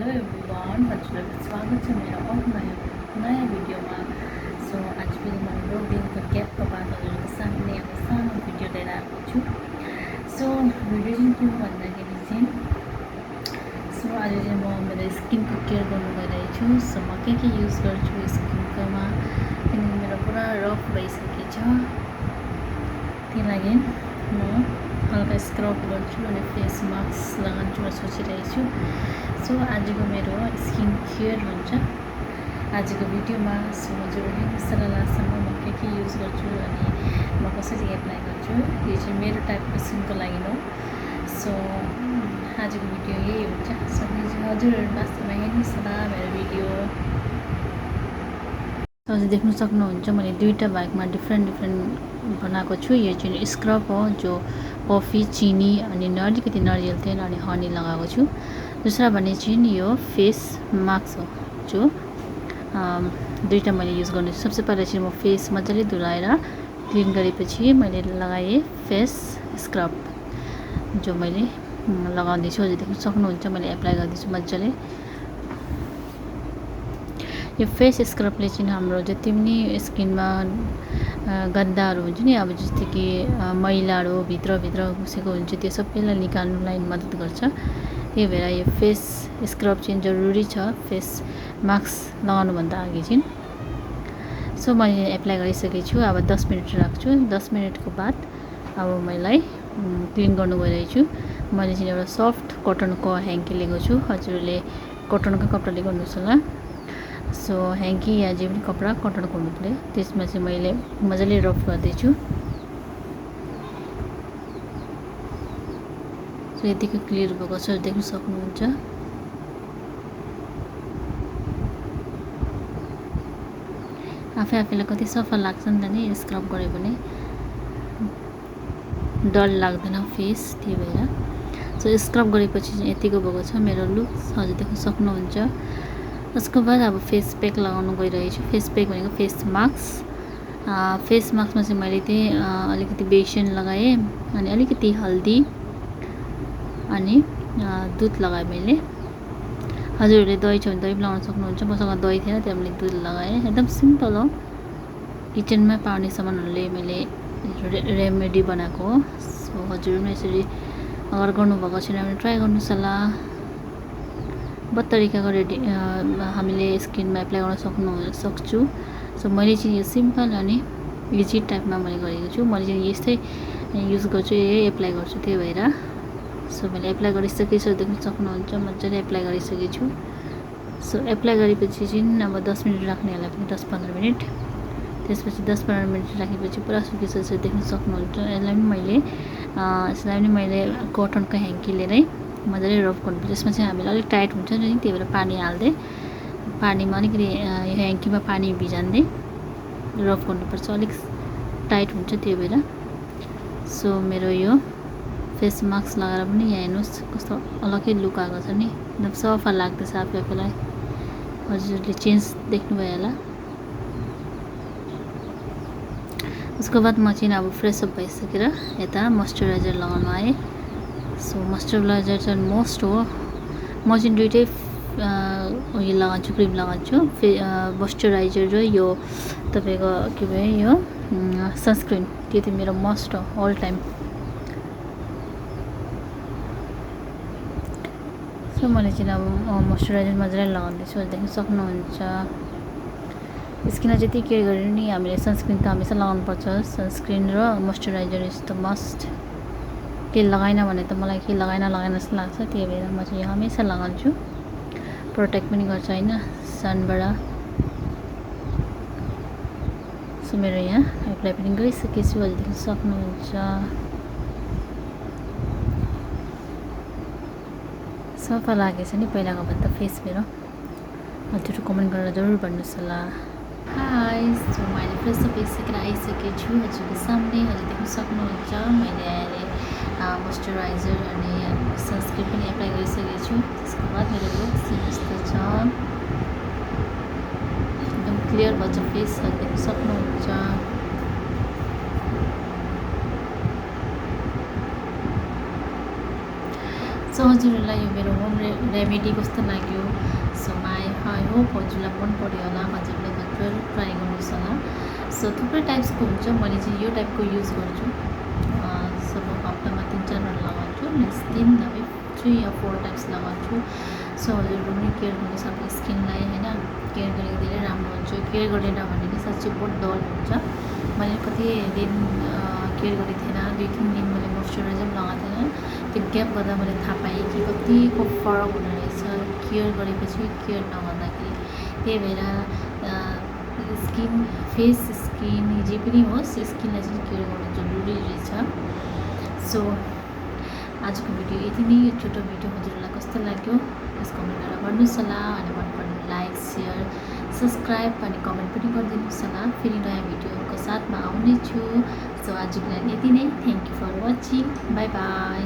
Hello everyone, हजुरहरूको स्वागत छ मेरो अर्को नयाँ भिडियोमा। सो आज फेरि म रोग दिनको ग्यापको बाद हजुरहरूको सामने एउटा सानो भिडियो लिएर आएको छु। सो भिडियो चाहिँ के हो भन्दाखेरि चाहिँ आज चाहिँ म मेरो स्किनको केयर गर्नु गइरहेको छु। सो म के युज गर्छु स्किनकोमा, किनकि मेरो पुरा रफ भइसकेको छ। त्यही लागि म हल्का स्क्रब गर्छु अनि फेस मास्क लगाउँछु र सोचिरहेको छु। सो आजको मेरो स्किन केयर हुन्छ आजको भिडियोमा। सो हजुरहरूले कस्तो लाग्छसम्म म के युज गर्छु अनि म कसरी एप्लाई गर्छु, यो चाहिँ मेरो टाइपको स्किनको लागि हो। सो आजको भिडियो यही हुन्छ। सो हजुरहरू लास्टमा हेर्नुहोस् न मेरो भिडियो। हजुर देख्न सक्नुहुन्छ मैले दुईवटा भागमा डिफ्रेन्ट बनाएको छु। यो चाहिँ स्क्रब हो जो कफी, चिनी अनि अलिकति नरिवल तेल अनि हनी लगाएको छु। दूसरा भने चाहिँ यो फेस मास्क हो जो दुईवटा मैले युज गर्छु। सबसे पहिला चाहिँ म फेस मजाले धुलाएर क्लिन गरेपछि मैले लगाएँ फेस स्क्रब जो मैले लगाउँदैछु। हजुर देख्न सक्नुहुन्छ मैले एप्लाई गर्दैछु मजाले। यो फेस स्क्रबले चाहिँ हाम्रो जति पनि स्किनमा गन्दाहरू हुन्छ नि, अब जस्तै कि मैलाहरू भित्र घुसेको हुन्छ त्यो सबैलाई निकाल्नुलाई मद्दत गर्छ। त्यही भएर यो फेस स्क्रब चाहिँ जरुरी छ फेस मास्क लगाउनुभन्दा अघि चाहिँ। सो मैले एप्लाई गरिसकेको छु। अब 10 मिनट राख्छु। 10 मिनटको बाद अब मैले क्लिन गर्नु गइरहेको छु। मैले चाहिँ एउटा सफ्ट कटनको ह्याङ्की लिएको छु। हजुरहरूले कटनको कपडाले गर्नुहोस् होला। सो ह्याङ्की या जे पनि कपडा कटनको हुनु पर्यो। त्यसमा चाहिँ मैले मजाले रफ गर्दैछु। सो यतिको क्लियर भएको छ देख्न सक्नुहुन्छ। आफैलाई कति सफा लाग्छ नि त नि स्क्रब गऱ्यो भने, डर लाग्दैन फेस। त्यही भएर सो स्क्रब गरेपछि चाहिँ यतिको भएको छ मेरो लुक। हजुर देख्न सक्नुहुन्छ। उसको बाद अब फेस प्याक लगाउनु गइरहेको छु। फेस प्याक भनेको फेस मास्क। फेस मास्कमा चाहिँ मैले त्यही अलिकति बेसन लगाएँ अनि अलिकति हल्दी अनि दुध लगाएँ मैले। हजुरहरूले दही छ भने दही पनि लगाउन सक्नुहुन्छ। मसँग दही थिएन त्यहाँ मैले दुध लगाएँ। एकदम सिम्पल हो, किचनमा पाउने सामानहरूले मैले रेमेडी बनाएको हो। सो हजुर पनि यसरी अगर गर्नुभएको छैन भने ट्राई गर्नुहोस् होला। बहुत तरिकाको हामीले स्किनमा एप्लाई गर्न सक्छु। सो मैले चाहिँ यो सिम्पल अनि इजी टाइपमा मैले गरेको छु। मैले चाहिँ यस्तै युज गर्छु, यही एप्लाई गर्छु। त्यही भएर सो मैले एप्लाई गरिसकेको छु। देख्न सक्नुहुन्छ मजाले एप्लाई गरिसकेको छु। सो एप्लाई गरेपछि चाहिँ अब 10 मिनट राख्ने होला पनि 10-15 मिनट। त्यसपछि 10-15 मिनट राखेपछि पुरा सुकिसकेपछि देख्न सक्नुहुन्छ। यसलाई पनि मैले कटनको ह्याङ्की लिएरै मजाले रफ गर्नुपर्छ। यसमा चाहिँ हामीलाई अलिक टाइट हुन्छ नि, त्यही भएर पानी हाल्दै पानीमा अलिकति ह्याङ्कीमा पानी भिजान्दै रफ गर्नुपर्छ, अलिक टाइट हुन्छ त्यही भएर। सो मेरो यो फेस मास्क लगाएर पनि यहाँ हेर्नुहोस् कस्तो अलग्गै लुक आएको छ नि, एकदम सफा लाग्दैछ आफैलाई। हजुरले चेन्ज देख्नुभयो होला। उसको बाद म चाहिँ अब फ्रेस अप भइसकेर यता मोइस्चराइजर लगाउन आएँ। सो मोइस्चराइजर चाहिँ मोस्ट हो। म चाहिँ दुइटै उयो लगाउँछु, क्रिम लगाउँछु। मोइस्चराइजर र यो तपाईँको के भयो यो सनस्क्रिन, त्यो चाहिँ मेरो मस्ट हो अल टाइम। सो मैले चाहिँ अब मोइस्चराइजर मजाले लगाउँदैछु। देख्न सक्नुहुन्छ। स्किनलाई जति केयर गरेर नि हामीले सनस्क्रिन त हमेसा लगाउनुपर्छ। सनस्क्रिन र मोइस्चराइजर इज द मस्ट। केही लगाएन भने त मलाई केही लगाएन जस्तो लाग्छ। त्यही भएर म चाहिँ हमेसा लगाउँछु, प्रोटेक्ट पनि गर्छ होइन सनबाट। सो मेरो यहाँ एप्लाई पनि गरिसकेको छु। हजुर देख्न सक्नुहुन्छ। सफा लागेछ नि पहिलाको भन्दा फेस मेरो। हजुर कमेन्ट गरेर जरुर भन्नुहोस् होला। हाई, सो मैले फ्रेस अप भइसकेर आइसकेको छु हजुरको सामने। हजुर देख्न सक्नुहुन्छ मैले अहिले मोइस्चराइजर अनि सनस्क्रिन पनि एप्लाई गरिसकेको छु। त्यसको बाद मेरो लुक यस्तो छ, एकदम क्लियर भन्छ फेस। देख्न सक्नुहुन्छ। सो सो हजुरहरूलाई यो मेरो होम रेमेडी कस्तो लाग्यो। सो आई होप हजुरलाई मन पऱ्यो होला। हजुरले घरतिर ट्राई गर्नुहोस् होला। सो थुप्रै टाइप्सको हुन्छ, मैले चाहिँ यो टाइपको युज गर्छु। सब हप्तामा 3-4 बार लगाउँछु, नेक्स्ट 3 नभए 3 या 4 टाइप्स लगाउँछु। सो हजुरहरू पनि केयर गर्नुहोस् आफ्नो स्किनलाई होइन, केयर गरेको धेरै राम्रो हुन्छ। केयर गरेन भने पनि साँच्चै बहुत डल हुन्छ। मैले कति दिन केयर गरेको थिएन, 2-3 दिन मैले मोइस्चराइजर लगाएको थिएन। त्यो ग्याप गर्दा मैले थाहा पाएँ कि कतिको फरक हुँदो रहेछ केयर गरेपछि केयर नगर्दाखेरि। त्यही भएर स्किन स्किन जे पनि होस्, स्किनलाई चाहिँ केयर गर्नु जरुरी रहेछ। सो आजको भिडियो यति नै। छोटो भिडियो हजुरहरूलाई कस्तो लाग्यो प्लिज कमेन्ट गरेर भन्नुहोस् होला। अनि मन पर्ने लाइक, सेयर, सब्सक्राइब अनि कमेन्ट पनि गरिदिनुहोस् होला। फेरि नयाँ भिडियोको साथमा आउने छु। सो आजको लागि यति नै। Thank you for watching. Bye by.